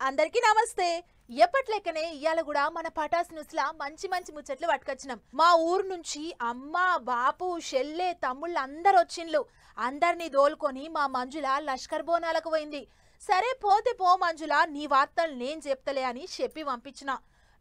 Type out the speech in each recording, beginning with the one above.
అందరికీ నమస్తే. ఎప్పట్లెక్కనే ఇయాల కూడా మన పటాస్ న్యూస్ లా మంచి ముచ్చట్లు పట్టుకొచ్చినాం. మా ఊరు నుంచి అమ్మ, బాపు, షెల్లె, తమ్ముళ్ళు అందరు వచ్చిండ్లు. అందరినీ దోలుకొని మా మంజుల లష్కర్ బోనాలకు పోయింది. సరే పోతే పో మంజుల, నీ వార్తలు నేను చెప్తలే అని చెప్పి పంపించిన.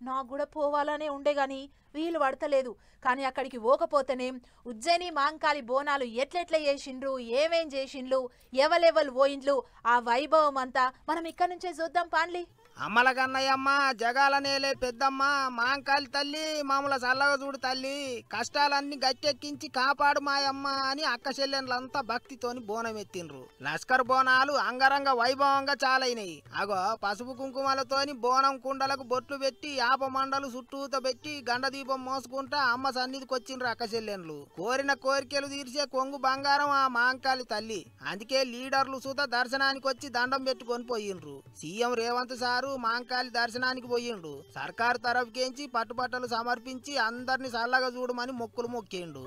నాకు కూడా పోవాలనే ఉండే గాని వీలు పడతలేదు. కానీ అక్కడికి పోకపోతేనే ఉజ్జయిని మాంకాళి బోనాలు ఎట్లెట్లా చేసిండ్రు, ఏమేం చేసిండ్లు, ఎవలెవలు పోయిండ్లు, ఆ వైభవం అంతా మనం ఇక్కడ నుంచే చూద్దాం పాండ్లి. అమ్మల కన్నయ్యమ్మ, జగాల నేలే పెద్దమ్మ, మాంకాలి తల్లి, మామూల చల్లగా చూడు తల్లి, కష్టాలన్నీ గట్టెక్కించి కాపాడు మాయమ్మ అని అక్క చెల్లెన్లంతా భక్తితోని బోనం ఎత్తిండ్రు. లష్కర్ బోనాలు అంగరంగ వైభవంగా చాలైనయి. అగో పసుపు కుంకుమలతోని బోనం కుండలకు బొట్లు పెట్టి యాప మండలు చుట్టూత పెట్టి గండ దీపం మోసుకుంటా అమ్మ సన్నిధికి వచ్చిండ్రు అక్క చెల్లెన్లు. కోరిన కోరికలు తీర్చే కొంగు బంగారం ఆ మాంకాలి తల్లి. అందుకే లీడర్లు సుత దర్శనానికి వచ్చి దండం పెట్టుకొని పోయిండ్రు. సీఎం రేవంత్ సారు మాంకాళి దర్శనానికి పోయిండు. సర్కారు తరఫుకేంచి పట్టుబట్టలు సమర్పించి అందరిని చల్లగా చూడమని మొక్కులు మొక్కిండు.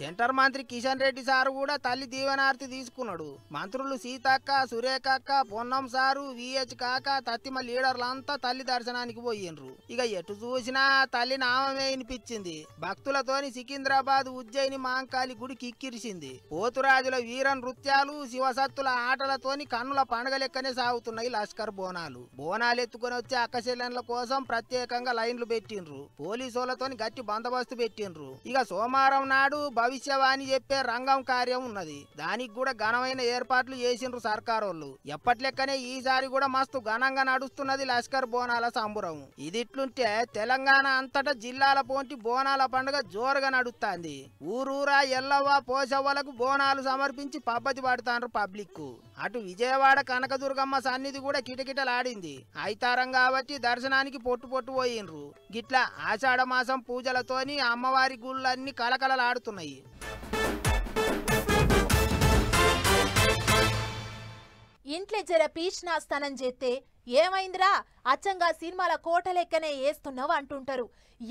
సెంటర్ మంత్రి కిషన్ రెడ్డి సారు కూడా తల్లి దీవెనార్తి తీసుకున్నాడు. మంత్రులు సీతక్క, సురేఖక్క, పొన్నం సారు, విహెచ్ కాక, తత్తిమ లీడర్లంతా తల్లి దర్శనానికి పోయిండ్రు. ఇక ఎటు చూసినా తల్లి నామమే వినిపించింది. భక్తులతోని సికింద్రాబాద్, ఉజ్జయిని మాంకాళి గుడి కిక్కిరిసింది. పోతురాజుల వీర నృత్యాలు, శివసత్తుల ఆటలతోని కన్నుల పండుగ లెక్కనే సాగుతున్నాయి లష్కర్ బోనాలు. బోనాలు ఎత్తుకొని వచ్చే అక్క చెల్లెన్ల కోసం ప్రత్యేకంగా లైన్లు పెట్టిండ్రు. పోలీసులతోని గట్టి బందోబస్తు పెట్టిండ్రు. ఇక సోమవారం నాడు భవిష్యవాణి చెప్పే రంగం కార్యం ఉన్నది. దానికి కూడా ఘనమైన ఏర్పాట్లు చేసిండ్రు సర్కారోళ్ళు. ఎప్పట్లెక్కనే ఈసారి కూడా మస్తు ఘనంగా నడుస్తున్నది లష్కర్ బోనాల సంబురం. ఇదిట్లుంటే తెలంగాణ అంతటా జిల్లాల పోంటి బోనాల పండుగ జోరుగా నడుస్తుంది. ఊరూరా ఎల్లవ్వ పోసవ్వలకు బోనాలు సమర్పించి పబ్బతి పడుతాండ్రు పబ్లిక్. అటు విజయవాడ కనకదుర్గమ్మ సన్నిధి కూడా కిటకిటలాడింది. ఐతారం కాబట్టి దర్శనానికి పొట్టు పోయిండ్రు. గిట్లా ఆషాఢ మాసం పూజలతోని అమ్మవారి గుళ్ళన్నీ కలకలలాడుతున్నాయి. ఇంట్లో జర పీచ్నాస్థానం చేస్తే ఏమైందిరా, అచ్చంగా సినిమాల కోట లెక్కనే వేస్తున్నావు అంటుంటారు.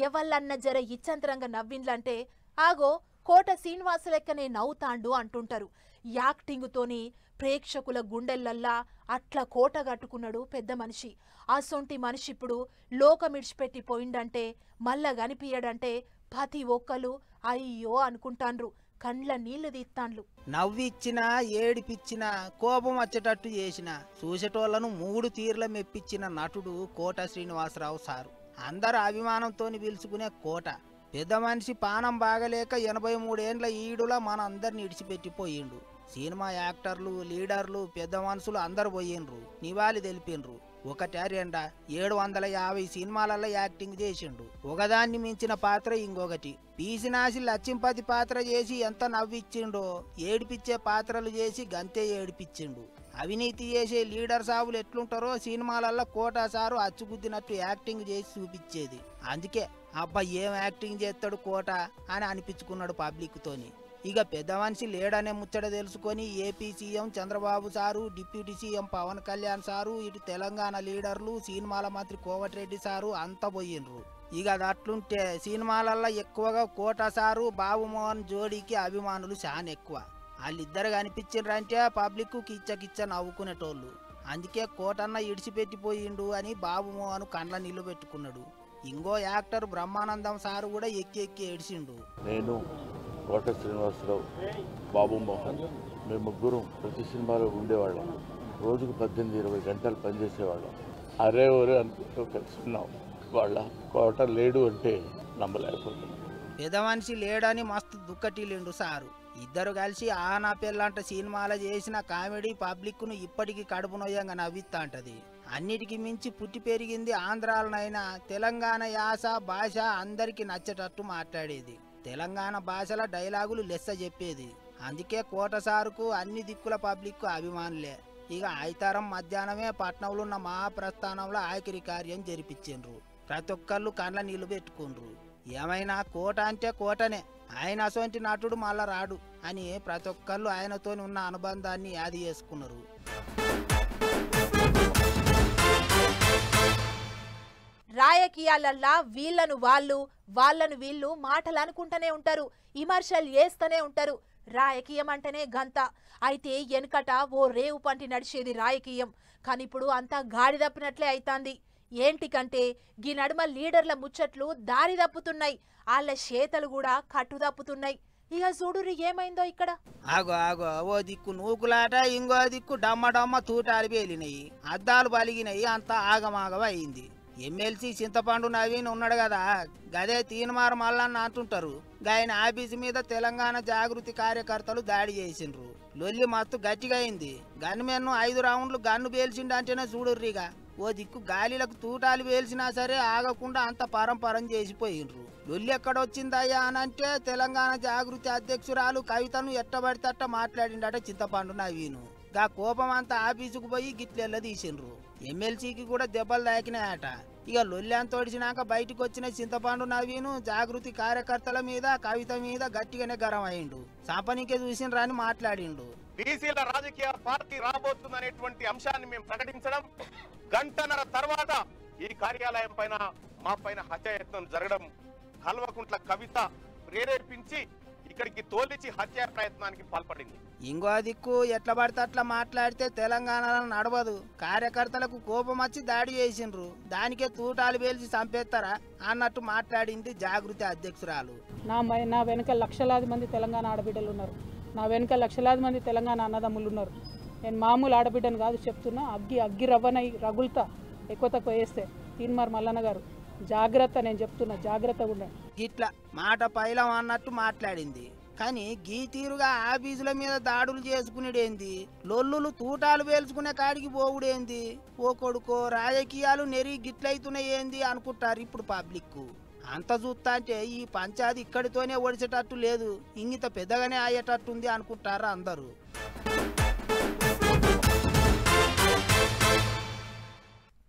ఎవళ్ళన్న జర ఇచ్చంతరంగా నవ్విండ్లంటే ఆగో కోట శ్రీనివాసు లెక్కనే నవ్వుతాండు అంటుంటారు. యాక్టింగుతోని ప్రేక్షకుల గుండెల్లల్లా అట్లా కోట కట్టుకున్నాడు పెద్ద మనిషి. అసొంటి మనిషి ఇప్పుడు లోకమిడిచిపెట్టి పోయిండంటే మళ్ళా కనిపియడంటే ప్రతి ఒక్కరు అయ్యో అనుకుంటాండ్రు, కండ్ల నీళ్లు తీస్తాండ్లు. నవ్విచ్చినా, ఏడిపిచ్చినా, కోపం వచ్చేటట్టు చేసిన, చూసేటోళ్లను 3 తీర్ల మెప్పించిన నటుడు కోట శ్రీనివాసరావు సారు. అందరు అభిమానంతోని పిలుచుకునే కోట. పెద్ద మనిషి పానం బాగలేక 83 ఏండ్ల ఈడులా మన అందరిని ఇడిచిపెట్టిపోయిండు. సినిమా యాక్టర్లు, లీడర్లు, పెద్ద మనుషులు అందరు పోయిండ్రు, నివాళి తెలిపిండ్రు. ఒకటే రెండా 750 సినిమాలలో యాక్టింగ్ చేసిండు. ఒకదాన్ని మించిన పాత్ర ఇంకొకటి. పీసినాసి లచ్చింపతి పాత్ర చేసి ఎంత నవ్విచ్చిండో, ఏడిపిచ్చే పాత్రలు చేసి గంతే ఏడిపిచ్చిండు. అవినీతి చేసే లీడర్ సాబులు ఎట్లుంటారో సినిమాలలో కోట సారు అచ్చుగుద్దినట్టు యాక్టింగ్ చేసి చూపించేది. అందుకే అబ్బా ఏం యాక్టింగ్ చేస్తాడు కోట అని అనిపించుకున్నాడు పబ్లిక్ తోని. ఇక పెద్ద మనిషి లేడనే ముచ్చట తెలుసుకొని AP CM Chandrababu sir, deputy CM Pawan Kalyan sir, ఇటు తెలంగాణ లీడర్లు, సినిమాల మంత్రి కోమటిరెడ్డి సారు అంతా పోయిండ్రు. ఇక అది అట్లుంటే సినిమాలల్లో ఎక్కువగా కోట సారు, బాబు మోహన్ జోడీకి అభిమానులు చాలా ఎక్కువ. వాళ్ళిద్దరు కనిపించిండ్రంటే పబ్లిక్ కిచ్చ నవ్వుకునేటోళ్ళు. అందుకే కోటన్న ఇడిచిపెట్టిపోయిండు అని బాబు మోహన్ కండ్ల నీళ్లు పెట్టుకున్నాడు. ఇంకో యాక్టర్ బ్రహ్మానందం సారు కూడా ఎక్కి ఏడిచిండు. నేను కోట శ్రీనివాసరావు, బాబు మోహన్, మేము ముగ్గురు ప్రతి సినిమాలో ఉండేవాళ్ళం. రోజుకు 18-20 గంటలు పనిచేసేవాళ్ళం. అరే ఒరే అనుకుంటూ కలిసి ఉన్నాం. వాళ్ళ కోట లేడు అంటే నమ్మలేకపోతున్నాం. పెద్ద మనిషి లేడని మస్తు దుక్కటిల్లిండు సారు. ఇద్దరు కలిసి ఆనా పెళ్ళంట సినిమాలో చేసిన కామెడీ పబ్లిక్ను ఇప్పటికీ కడుపు నొయ్యంగా నవ్విస్తా అంటది. అన్నిటికీ మించి పుట్టి పెరిగింది ఆంధ్రాలనైనా తెలంగాణ యాస భాష అందరికీ నచ్చేటట్టు మాట్లాడేది. తెలంగాణ భాషల డైలాగులు లెస్స చెప్పేది. అందుకే కోట సారుకు అన్ని దిక్కుల పబ్లిక్ అభిమానులే. ఇక ఐతారం మధ్యాహ్నమే పట్నంలో ఉన్న మహాప్రస్థానంలో ఆఖరి కార్యం జరిపించిండ్రు. ప్రతి ఒక్కళ్ళు కండ్ల నీళ్లు పెట్టుకుండ్రు. ఏమైనా కోట అంటే కోటనే, ఆయన అసొంటి నటుడు మళ్ళా రాడు అని ప్రతి ఒక్కళ్ళు ఆయనతో ఉన్న అనుబంధాన్ని యాది చేసుకున్నారు. రాజకీయాలల్లా వీళ్ళను వాళ్ళు వాళ్ళను వీళ్ళు మాటలు అనుకుంటూనే ఉంటారు, విమర్శలు చేస్తూనే ఉంటారు. రాజకీయం అంటేనే గంత. అయితే వెనకట ఓ రేవు పంటి నడిచేది రాజకీయం, కానీ ఇప్పుడు అంతా గాడి తప్పినట్లే అయితాంది. ఏంటికంటే గీ నడుమ లీడర్ల ముచ్చట్లు దారి తప్పుతున్నాయి, వాళ్ళ చేతలు కూడా కట్టు తప్పుతున్నాయి. ఇక చూడురి ఏమైందో ఇక్కడ. ఆగో ఆగో, ఓ దిక్కు నూకులాట, ఇంకో దిక్కు డమ్మ డమ్మ తూటాలు పేలినాయి, అద్దాలు పలిగినాయి, అంతా ఆగమాగం అయింది. ఎమ్మెల్సీ చింతపండు నవీన్ ఉన్నాడు కదా, గదే తీన్మార్ మల్లన్న అంటుంటారు. గాయన ఆఫీసు మీద తెలంగాణ జాగృతి కార్యకర్తలు దాడి చేసిండ్రు. లొల్లి మస్తు గట్టిగా అయింది. గన్మెన్ను 5 రౌండ్లు గన్ను పేల్చిండంటేనే చూడుర్రిగా. ఓ దిక్కు గాలిలకు తూటాలు పేల్చినా సరే ఆగకుండా అంత పరంపరం చేసిపోయిండ్రు. లొల్లి ఎక్కడొచ్చిందయ్యా అనంటే తెలంగాణ జాగృతి అధ్యక్షురాలు కవితను ఎట్టబడితట్ట మాట్లాడిండట చింతపండు నవీను. గా కోపం అంతా ఆఫీసుకు పోయి గిట్లెల్ల తీసిండ్రు. ఎమ్మెల్సీకి కూడా దెబ్బలు తాకినాయట. ఇక లొల్లి అంత తోడిచినాక బయటకు వచ్చిన చింతపండు నవీను జాగృతి కార్యకర్తల మీద కవిత మీద గట్టిగానే గరం అయిండు. సంపనికే చూసిండ్రా అని మాట్లాడిండు. బీసీల రాజకీయ పార్టీ రాబోతుందనేటువంటి అంశాన్ని మేము ప్రకటించడం, గంటన్నర తర్వాత ఈ కార్యాలయం పైన మా పైన హత్యాయత్నం జరగడం, కల్వకుంట్ల కవిత ప్రేరేపించి ఇక్కడికి తోలిచి హత్యా ప్రయత్నానికి పాల్పడింది. ఇంకో దిక్కు ఎట్లా పడితే అట్లా మాట్లాడితే తెలంగాణలో నడవదు. కార్యకర్తలకు కోపం వచ్చి దాడి చేసిండ్రు, దానికే తూటాలు పేల్చి చంపేస్తారా అన్నట్టు మాట్లాడింది జాగృతి అధ్యక్షురాలు. నా వెనుక లక్షలాది మంది తెలంగాణ ఆడబిడ్డలు ఉన్నారు, నా వెనుక లక్షలాది మంది తెలంగాణ అన్నదమ్ములు ఉన్నారు. నేను మామూలు ఆడబిడ్డను కాదు చెప్తున్నా, అగ్గి రవ్వనై రగులుతా ఎక్కువ తక్కువ వేస్తే. తీన్మార్ మల్లన్న గారు జాగ్రత్త, నేను చెప్తున్నా జాగ్రత్తగా ఉండండి. ఇట్లా మాట పైలం అన్నట్టు మాట్లాడింది. కానీ గీ తీరుగా ఆఫీసుల మీద దాడులు చేసుకునేడేంది, లొల్లులు తూటాలు పేల్చుకునే కాడికి పోవుడేంది? ఓ కొడుకో, రాజకీయాలు నెరి గిట్లయితున్నాయేంది అనుకుంటారు ఇప్పుడు పబ్లిక్. అంత చూస్తా అంటే ఈ పంచాయతీ ఇక్కడితోనే ఒడిచేటట్టు లేదు, ఇంగిత పెద్దగానే అయ్యేటట్టుంది అనుకుంటారు అందరూ.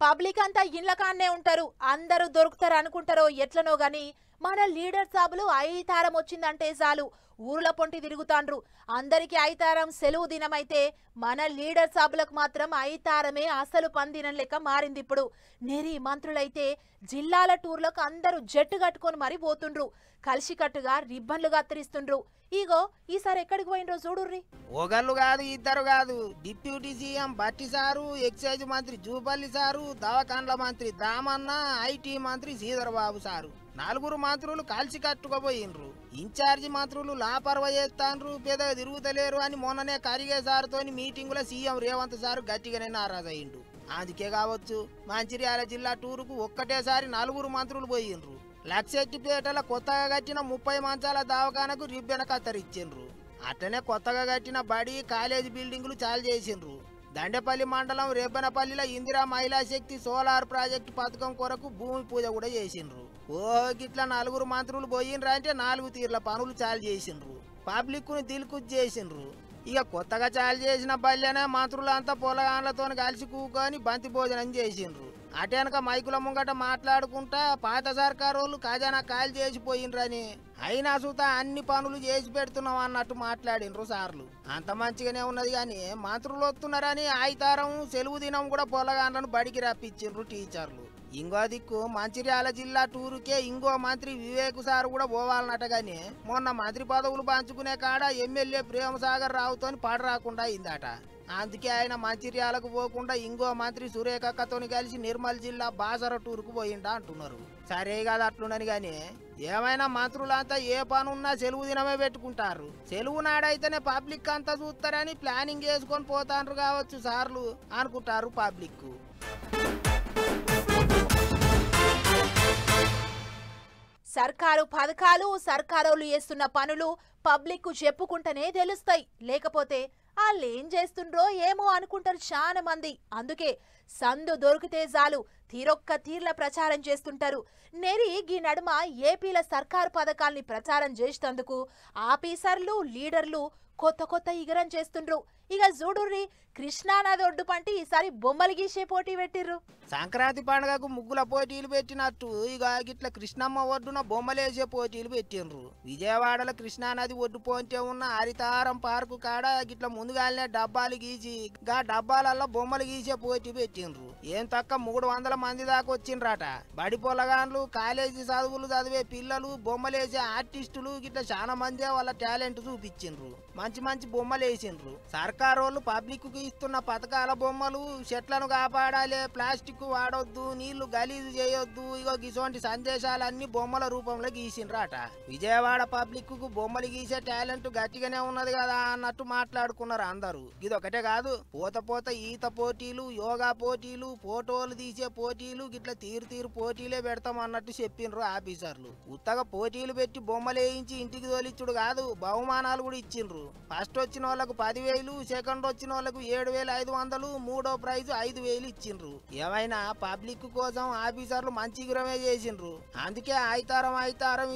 పబ్లిక్ అంతా ఇండ్ల కాన్నే ఉంటారు, అందరూ దొరుకుతారు అనుకుంటారో ఎట్లనో గాని మన లీడర్ సాబులు ఐతారం వచ్చిందంటే చాలు ఊర్ల పొంటి తిరుగుతాండ్రు. అందరికీ ఐతారం సెలవు దినమైతే మన లీడర్ సాబులకు మాత్రం ఐతారమే అసలు పందినం లెక్క మారింది. ఇప్పుడు నెరి మంత్రులైతే జిల్లాల టూర్లకు అందరూ జట్టు కట్టుకొని మరీ పోతుండ్రు, కలిసికట్టుగా రిబ్బన్లు కత్తిరిస్తుండ్రు. ఇగో ఈసారి ఎక్కడికి పోయినరో చూడుర్రి. ఒకళ్ళు కాదు, ఇద్దరు కాదు, డిప్యూటీ సీఎం బట్టి సారు, ఎక్సైజ్ మంత్రి జూపల్లి సారు, దవాఖాన్ల మంత్రి దామన్న, ఐటీ మంత్రి శ్రీధర్ బాబు సారు, 4 మంత్రులు కలిసి కట్టుకుపోయినరు. ఇన్ఛార్జి మంత్రులు లాపర్వ చేస్తాండ్రు, పెద్దగా తిరుగుతలేరు అని మొన్ననే కరిగే సారుతోని మీటింగులో సీఎం రేవంత్ సారు గట్టిగానే నారాజయిండు. అందుకే కావచ్చు మంచిర్యాల జిల్లా టూరుకు ఒక్కటేసారి 4 మంత్రులు పోయిండ్రు. లక్షెట్టిపేటల కొత్తగా కట్టిన 30 మంచాల దవాఖానకు రిబ్బెన కత్తరిచ్చిండ్రు. అట్లనే కొత్తగా కట్టిన బడి కాలేజీ బిల్డింగులు చాలు చేసిండ్రు. దండేపల్లి మండలం రేబ్బనపల్లిలో ఇందిరా మహిళా శక్తి సోలార్ ప్రాజెక్టు పథకం కొరకు భూమి పూజ కూడా చేసిండ్రు. ఓ గిట్ల 4 మంత్రులు పోయిండ్రా అంటే 4 తీర్ల పనులు చాలు చేసిండ్రు. పబ్లిక్ ను దిల్కుజ్ చేసిండ్రు. ఇక కొత్తగా చాలు చేసిన బల్లెనే మంత్రులంతా పొలగాన్లతో కలిసి కూకొని బంతి భోజనం చేసిండ్రు. అటెనక మైకుల ముంగట మాట్లాడుకుంటా పాత సర్కారు వాళ్ళు ఖజానా కాల్ చేసిపోయిండ్రని, అయినా సుత అన్ని పనులు చేసి పెడుతున్నాం అన్నట్టు మాట్లాడిండ్రు సార్లు. అంత మంచిగానే ఉన్నది కానీ మంత్రులు వస్తున్నారని ఆయితారం సెలవు దినం కూడా పొలగాన్లను బడికి రప్పించిండ్రు టీచర్లు. ఇంకో దిక్కు మంచిర్యాల జిల్లా టూరుకే ఇంకో మంత్రి వివేక్ సార్ కూడా పోవాలన్నట. గాని మొన్న మంత్రి పదవులు పంచుకునే కాడ ఎమ్మెల్యే ప్రేమసాగర్ రావుతోని పడ రాకుండా అయిందట. అందుకే ఆయన మంచిర్యాలకు పోకుండా ఇంకో మంత్రి సురేఖక్కతోని కలిసి నిర్మల్ జిల్లా బాసర టూరుకు పోయిండా అంటున్నారు. సరే కాదు అట్లున్నని గాని ఏమైనా మంత్రులంతా ఏ పనున్నా సెలవు దినమే పెట్టుకుంటారు. సెలవు నాడైతేనే పబ్లిక్ అంతా చూస్తారని ప్లానింగ్ చేసుకొని పోతాండ్రు కావచ్చు సార్లు అనుకుంటారు పబ్లిక్. సర్కారు పథకాలు, సర్కారోళ్ళు చేస్తున్న పనులు పబ్లిక్ చెప్పుకుంటేనే తెలుస్తాయి, లేకపోతే వాళ్ళు ఏం చేస్తుండ్రో ఏమో అనుకుంటారు చాలా మంది. అందుకే సందు దొరికితే చాలు తీర్ల ప్రచారం చేస్తుంటారు. నెరి గీ నడుమ ఏపీల సర్కారు పథకాల్ని ప్రచారం చేసేందుకు ఆఫీసర్లు లీడర్లు కొత్త ఇగరం చేస్తుండ్రు. ఇక చూడుర్రి, కృష్ణానది ఒడ్డు పంటి ఈసారి బొమ్మలు గీసే పోటీ పెట్టిర్రు. సంక్రాంతి పండుగకు ముగ్గుల పోటీలు పెట్టినట్టు ఇక గిట్ల కృష్ణమ్మ ఒడ్డున బొమ్మలేసే పోటీలు పెట్టిండ్రు. విజయవాడలో కృష్ణానది ఒడ్డు పోంటే ఉన్న హరితారం పార్కు కాడ గిట్ల ముందుగానే డబ్బాలు గీసి గా డబ్బాలల్లో బొమ్మలు గీసే పోటీ పెట్టిండ్రు. ఏం తక్క 300 మంది దాకా వచ్చిండ్రట. బడి పొలగాన్లు, కాలేజీ చదువులు చదివే పిల్లలు, బొమ్మలేసే ఆర్టిస్టులు గిట్లా చాలా మంది వాళ్ళ టాలెంట్ చూపించిండ్రు. మంచి మంచి బొమ్మలు వేసిండ్రు. సర్కారు వాళ్ళు పబ్లిక్ కు ఇస్తున్న పథకాల బొమ్మలు, చెట్లను కాపాడాలి, ప్లాస్టిక్ వాడొద్దు, నీళ్లు గలీజు చేయొద్దు, ఇగో గిసోంటి సందేశాలన్నీ బొమ్మల రూపంలో గీసిండ్రట. విజయవాడ పబ్లిక్ కు బొమ్మలు గీసే టాలెంట్ గట్టిగానే ఉన్నది కదా అన్నట్టు మాట్లాడుకున్నారు అందరూ. ఇదొకటే కాదు, పోత ఈత పోటీలు, యోగా పోటీలు, ఫోటోలు తీసే పోటీలు గిట్లా తీరు పోటీలే పెడతాం అన్నట్టు చెప్పిండ్రు ఆఫీసర్లు. ఉత్తగా పోటీలు పెట్టి బొమ్మలు వేయించి ఇంటికి తోలిచ్చుడు కాదు, బహుమానాలు కూడా ఇచ్చిండ్రు. ఫస్ట్ వచ్చిన వాళ్ళకు 10,000, సెకండ్ వచ్చిన వాళ్ళకు 7,500, మూడో ప్రైజ్ 5,000 ఇచ్చిండ్రు. ఏమైనా పబ్లిక్ కోసం ఆఫీసర్లు మంచి గురమే చేసిండ్రు. అందుకే ఐతారం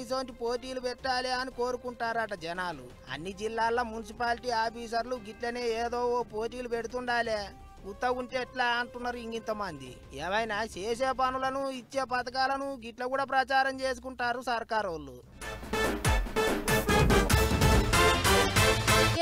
ఇటువంటి పోటీలు పెట్టాలి అని కోరుకుంటారట జనాలు. అన్ని జిల్లాల్లో మున్సిపాలిటీ ఆఫీసర్లు గిట్లనే ఏదో ఓ పోటీలు పెడుతుండాలే. ఉత్తగుంటే ఎట్లా అంటున్నారు ఇంగింతమంది. ఏమైనా చేసే పనులను, ఇచ్చే పథకాలను గిట్ల కూడా ప్రచారం చేసుకుంటారు సర్కారు వాళ్ళు.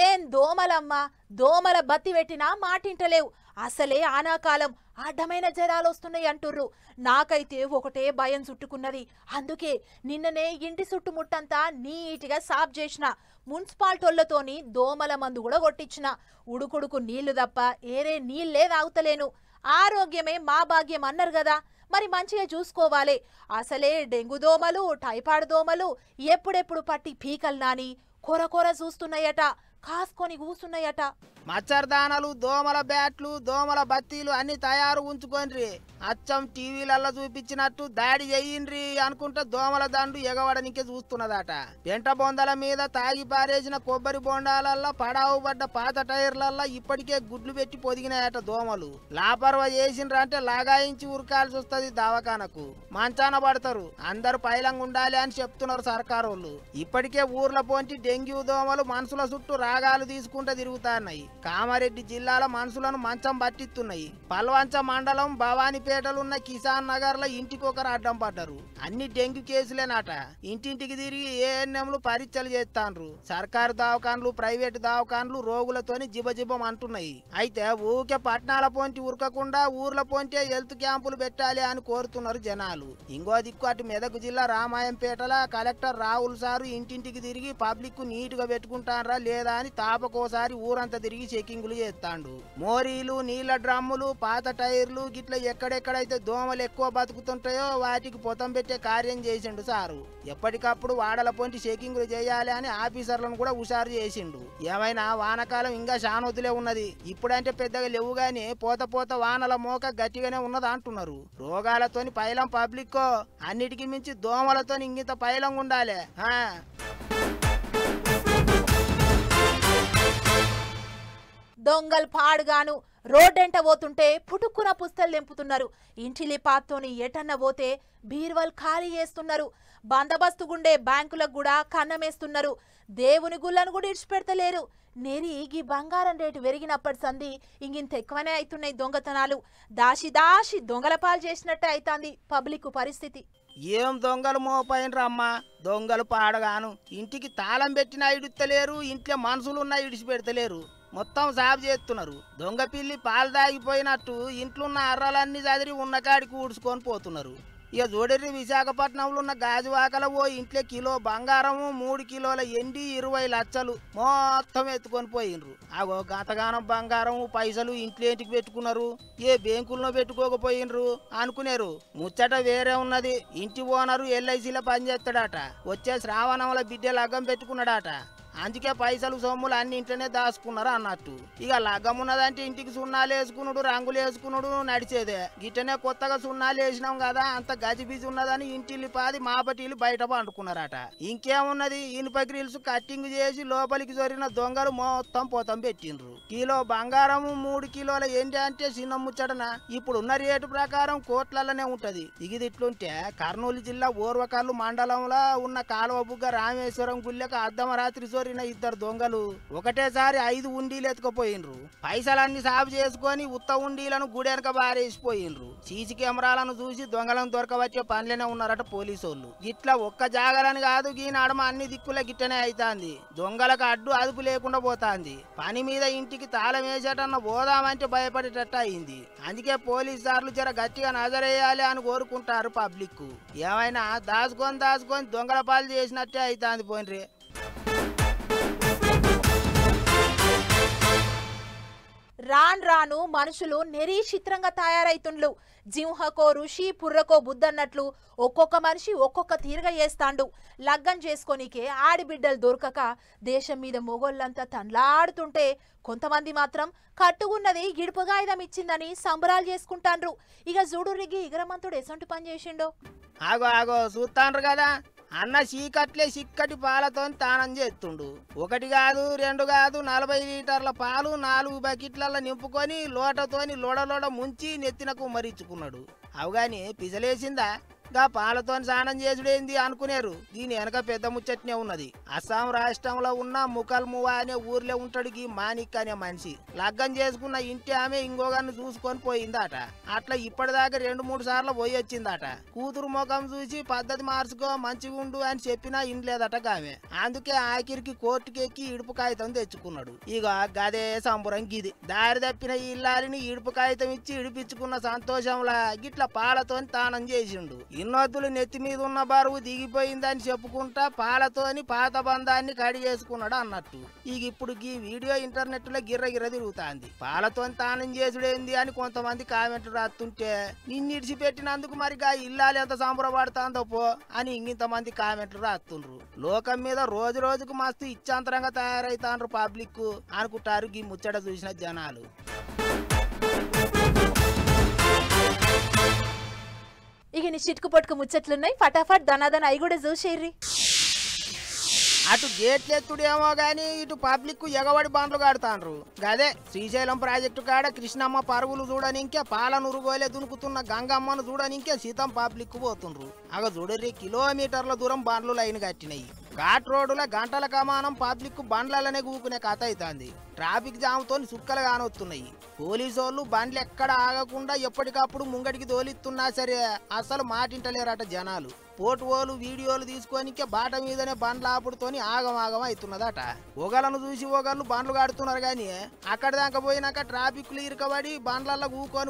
ఏం దోమలమ్మా, దోమల బత్తి పెట్టినా మాటింటలేవు. అసలే ఆనాకాలం అడ్డమైన జ్వరాలు వస్తున్నాయి అంటుర్రు. నాకైతే ఒకటే భయం చుట్టుకున్నది. అందుకే నిన్ననే ఇంటి చుట్టుముట్టంతా నీట్గా సాఫ్ చేసిన. మున్సిపాలిటీలతోని దోమల మందు కూడా కొట్టించిన. ఉడుకుడుకు నీళ్లు తప్ప ఏరే నీళ్ళే తాగుతలేను. ఆరోగ్యమే మా భాగ్యం అన్నారు కదా, మరి మంచిగా చూసుకోవాలి. అసలే డెంగ్యూ దోమలు, టైఫాయిడ్ దోమలు ఎప్పుడెప్పుడు పట్టి పీకలు నాని కొర చూస్తున్నాయట, కాసుకొని కూస్తున్నాయట. మచ్చర్దానాలు, దోమల బ్యాట్లు, దోమల బత్తీలు అన్ని తయారు ఉంచుకోండ్రి. అచ్చం టీవీలలో చూపించినట్టు దాడి చెయ్యిండ్రి అనుకుంటే దోమల దండు ఎగవడనికే చూస్తున్నదట. పెంట బొందల మీద తాగి పారేసిన కొబ్బరి బొండాలల్లో, పడావు పడ్డ పాత టైర్లల్లో ఇప్పటికే గుడ్లు పెట్టి పొదిగినాయట దోమలు. లాపర్వ చేసిండ్రంటే లాగాయించి ఉరకాల్సి వస్తుంది దవాఖానకు. మంచాన పడతారు. అందరు పైలంగా ఉండాలి అని చెప్తున్నారు సర్కారు వాళ్ళు. ఇప్పటికే ఊర్ల పోంటి డెంగ్యూ దోమలు మనుషుల చుట్టూ రాగాలు తీసుకుంటూ తిరుగుతున్నాయి. కామారెడ్డి జిల్లాలో మనుషులను మంచం పట్టిస్తున్నాయి. పల్వంచ మండలం భవానీపేటలున్న కిసాన్ నగర్ లో ఇంటికొకరు అడ్డం పడ్డారు. అన్ని డెంగ్యూ కేసులేనట. ఇంటింటికి తిరిగి ఏఎన్ఎంలు పరీక్షలు చేస్తాండ్రు. సర్కారు దవాఖాన్లు, ప్రైవేటు దవాఖాన్లు రోగులతోని జిబజిబం అంటున్నాయి. అయితే ఊకే పట్టణాల పోంటి ఉరకకుండా ఊర్ల పోంటే హెల్త్ క్యాంపులు పెట్టాలి అని కోరుతున్నారు జనాలు. ఇంకో దిక్కు అటు మెదక్ జిల్లా రామాయంపేటల కలెక్టర్ రాహుల్ సారు ఇంటింటికి తిరిగి పబ్లిక్ నీట్ గా పెట్టుకుంటారా లేదా అని తాపకోసారి ఊరంతా తిరిగి చెకింగులు చేస్తాండు. మోరీలు, నీళ్ల డ్రమ్ములు, పాత టైర్లు గిట్ల ఎక్కడెక్కడైతే దోమలు ఎక్కువ బతుకుతుంటాయో వాటికి పొతం పెట్టే కార్యం చేసిండు సారు. ఎప్పటికప్పుడు వాడల పొంటి చెకింగులు చేయాలి అని ఆఫీసర్లను కూడా హుషారు చేసిండు. ఏమైనా వానకాలం ఇంకా శానొద్దులే ఉన్నది. ఇప్పుడంటే పెద్దగా లేవు గాని పోత వానల మోక గట్టిగానే ఉన్నది అంటున్నారు. రోగాలతోని పైలం పబ్లిక్, అన్నిటికీ మించి దోమలతోని ఇంగిత పైలంగా ఉండాలి. దొంగలు పాడుగాను రోడ్డెంట పోతుంటే పుటుక్కున పుస్తలు తెంపుతున్నారు. ఇంటిలి పాత్తోని ఎటన్న పోతే బీర్వల్ ఖాళీ చేస్తున్నారు. బందోబస్తుగుండే బ్యాంకులకు కూడా కన్నమేస్తున్నారు. దేవుని గుళ్ళను కూడా ఇడిచిపెడతలేరు. నెరిగి బంగారం రేటు పెరిగినప్పటి సంది ఇంకింత ఎక్కువనే అవుతున్నాయి దొంగతనాలు. దాసి దొంగల పాలు చేసినట్టే అవుతుంది పబ్లిక్ పరిస్థితి. ఏం దొంగలు మోపైనరమ్మా, దొంగలు పాడగాను. ఇంటికి తాళం పెట్టినా ఇడుస్తలేరు, ఇంట్లో మనుషులున్నా ఇడిచిపెడతలేరు. మొత్తం సాగు చేస్తున్నారు. దొంగ పిల్లి పాలు దాగిపోయినట్టు ఇంట్లో ఉన్న అర్రలన్నీ చదిరి ఉన్న కాడికి ఊడ్చుకొని పోతున్నారు. ఇక చూడర్రి, విశాఖపట్నంలో ఉన్న గాజువాకల ఓ ఇంట్లో కిలో బంగారము, 3 కిలోల ఎండి, 20 లక్షలు మొత్తం ఎత్తుకొని పోయినరు. అగో గతగానం బంగారం పైసలు ఇంట్లో ఇంటికి పెట్టుకున్నారు, ఏ బ్యాంకుల్లో పెట్టుకోకపోయినరు అనుకునేరు. ముచ్చట వేరే ఉన్నది. ఇంటి ఓనరు LICలో పనిచేస్తాడట. వచ్చే శ్రావణంలో బిడ్డ లగ్గం పెట్టుకున్నాడట. అందుకే పైసలు సొమ్ములు అన్ని ఇంట్లోనే దాచుకున్నారు అన్నట్టు. ఇక లగ్గం ఉన్నదంటే ఇంటికి సున్నాలు వేసుకున్నాడు, రంగులు వేసుకున్నాడు నడిచేదే. గిట్టనే కొత్తగా సున్నాలు వేసినాం కదా, అంత గజిబిజి ఉన్నదని ఇంటిల్లి పాది మాపటిల్లు బయట పండుకున్నారట. ఇంకేమున్నది, ఇనుప గ్రిల్స్ కట్టింగ్ చేసి లోపలికి జరిగిన దొంగలు మొత్తం పోతం పెట్టిండ్రు. కిలో బంగారము, 3 కిలోల ఎండి అంటే చిన్న ముచ్చటన. ఇప్పుడున్న రేటు ప్రకారం కోట్లలోనే ఉంటది. ఇది ఇట్లుంటే కర్నూలు జిల్లా ఓర్వకల్లు మండలంలో ఉన్న కాలువ బుగ్గ రామేశ్వరం గుళ్ళకు అర్ధమరాత్రి జొర్రిన ఇద్దరు దొంగలు ఒకటేసారి 5 ఉండీలు ఎత్తుకుపోయినరు. పైసలన్నీ సాగు చేసుకొని ఉత్త ఉండీలను గుడెనక బారేసిపోయినరు. సీసీ కెమెరాలను చూసి దొంగలను దొరకవచ్చే పనిలోనే ఉన్నారట పోలీసోళ్ళు. ఇట్లా ఒక్క జాగలని కాదు ఈ నడమ అన్ని దిక్కుల గిట్టనే అవుతాంది. దొంగలకు అడ్డు అదుపు లేకుండా పోతాంది. పని మీద ఇంటికి తాళం వేసేటన్న పోదామంటే భయపడేటట్టు అయింది. అందుకే పోలీసు దారులు జర గట్టిగా నజరేయాలి అని కోరుకుంటారు పబ్లిక్. ఏమైనా దాచుకొని దొంగల పాలు చేసినట్టే అవుతాంది పోయినరే. రాను మనుషులు నిరీక్షిత్రంగా తయారైతుండ్లు. జింహకో ఋషి పుర్రకో బుద్ధన్నట్లు ఒక్కొక్క మనిషి ఒక్కొక్క తీరుగా చేస్తాండు. లగ్గం చేసుకోనికే ఆడిబిడ్డలు దొరకక దేశం మీద మొగోళ్ళంతా తండ్లాడుతుంటే కొంతమంది మాత్రం కట్టుకున్నది గిడుపుగాయుధం ఇచ్చిందని సంబరాలు చేసుకుంటాండ్రు. ఇక జుడురిగి ఇగరమంతుడు ఎసంటి పని చేసిండో ఆగో చూస్తాండ్రు కదా. అన్న చీకట్లే చిక్కటి పాలతో తానం చేస్తుండు. 1 కాదు 2 కాదు 40 లీటర్ల పాలు 4 బకెట్లలో నింపుకొని లోటతోని లోడలోడ ముంచి నెత్తినకు మరిచుకున్నాడు. అవగాని పిసలేసిందా? గా పాలతో స్నానం చేసుడేంది అనుకునేరు. దీని వెనక పెద్ద ముచ్చట్నే ఉన్నది. అస్సాం రాష్ట్రంలో ఉన్న ముకల్మువా అనే ఊర్లో ఉంటాడు ఈ మానిక్ అనే మనిషి. లగ్గం చేసుకున్న ఇంటి ఆమె ఇంకొకరిని చూసుకొని పోయిందట. అట్లా ఇప్పటిదాకా 2-3 సార్లు పోయి వచ్చిందట. కూతురు ముఖం చూసి పద్ధతి మార్చుకో మంచిగా ఉండు అని చెప్పినా ఇంట్లేదట గామె. అందుకే ఆఖరికి కోర్టుకెక్కి ఇడుపు కాగితం తెచ్చుకున్నాడు. ఇక గదే సంబరం గిది. దారి తప్పిన ఈ ఇల్లాలిని ఇడుపు కాగితం ఇచ్చి ఇడిపించుకున్న సంతోషంలా గిట్ల పాలతో తానం చేసిండు. ఇన్నొద్దులు నెత్తి మీద ఉన్న బరువు దిగిపోయిందని చెప్పుకుంటా పాలతోని పాత బంధాన్ని కడి చేసుకున్నాడు అన్నట్టు. ఇక ఇప్పుడు ఈ వీడియో ఇంటర్నెట్ లో గిర్ర తిరుగుతాంది. పాలతో తానం చేసుడేంది అని కొంతమంది కామెంట్లు రాస్తుంటే నిన్నిడిచిపెట్టినందుకు మరిగా ఇల్లాలి ఎంత సంబరపడుతుందో పో అని ఇంకింతమంది కామెంట్లు రాస్తుండ్రు. లోకం మీద రోజు రోజుకు మస్తు ఇచ్చాంతరంగా తయారైతాండ్రు పబ్లిక్ అనుకుంటారు ఈ ముచ్చట చూసిన జనాలు. ఇక నీ చిటుకు పట్టుకు ముచ్చట్లున్నాయి. ఫటాఫట్ దనాదన అవి కూడా చూసేర్రి. అటు గేట్లెత్తుడేమో గాని ఇటు పబ్లిక్ ఎగబడి బండ్లు కడతాండ్రు. గదే శ్రీశైలం ప్రాజెక్టు కాడ కృష్ణమ్మ పరుగులు చూడనింకే పాలనురుగోలే దునుకుతున్న గంగమ్మను చూడనింకే సీతం పబ్లిక్ పోతుండ్రు. అగ చూడర్రి కిలోమీటర్ల దూరం బండ్లు లైన్ కట్టినాయి. ఘాట్ రోడ్డుల గంటల కమానం పబ్లిక్ బండ్లనే కూకునే కథ అవుతుంది. ట్రాఫిక్ జామ్ తోని సుక్కలు కానొస్తున్నాయి. పోలీసోళ్ళు బండ్లు ఎక్కడ ఆగకుండా ఎప్పటికప్పుడు ముంగడికి దోలిస్తున్నా సరే అసలు మాటింటలేరట జనాలు. పోటువోలు వీడియోలు తీసుకొనికే బాట మీదనే బండ్ల ఆపుడుతోని ఆగమాగం అవుతున్నదట. ఒకళ్ళను చూసి ఒకళ్ళు బండ్లు కడుతున్నారు గాని అక్కడ దాకా పోయినాక ట్రాఫిక్లు ఇరుకబడి బండ్లల్లో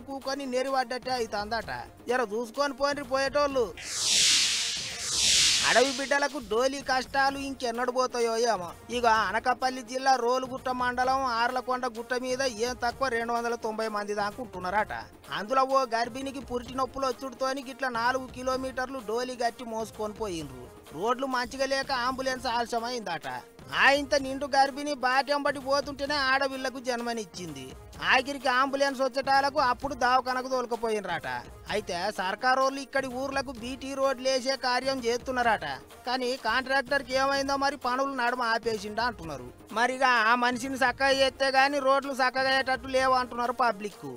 కూకొని నెరిపడ్డట్టే అవుతుందట. జర చూసుకొని పోయి పోయేటోళ్ళు. అడవి బిడ్డలకు డోలీ కష్టాలు ఇంకెన్నడు పోతాయో ఏమో. ఇక అనకాపల్లి జిల్లా రోలుగుట్ట మండలం ఆర్లకొండ గుట్ట మీద ఏం తక్కువ 290 మంది దాకా ఉంటున్నారట. అందులో ఓ గర్భిణికి పురిటి నొప్పులు వచ్చుడుతోని ఇట్లా 4 కిలోమీటర్లు డోలీ గట్టి మోసుకొని పోయిండ్రు. రోడ్లు మంచిగా లేక అంబులెన్స్ ఆలస్యమైందట. ఇంత నిండు గర్భిణి బాటెంబటి పోతుంటేనే ఆడపిల్లకు జన్మనిచ్చింది. ఆఖరికి అంబులెన్స్ వచ్చేటాలకు అప్పుడు దవాఖానకు తోలుకపోయినరట. అయితే సర్కారోళ్ళు ఇక్కడి ఊర్లకు బీటీ రోడ్లు వేసే కార్యం చేస్తున్నారట. కానీ కాంట్రాక్టర్కి ఏమైందో మరి పనులు నడుమ ఆపేసిండా అంటున్నారు. మరిగా ఆ మనిషిని చక్కగా చేస్తే గాని రోడ్లు చక్కగా అయ్యేటట్టు లేవు అంటున్నారు పబ్లిక్.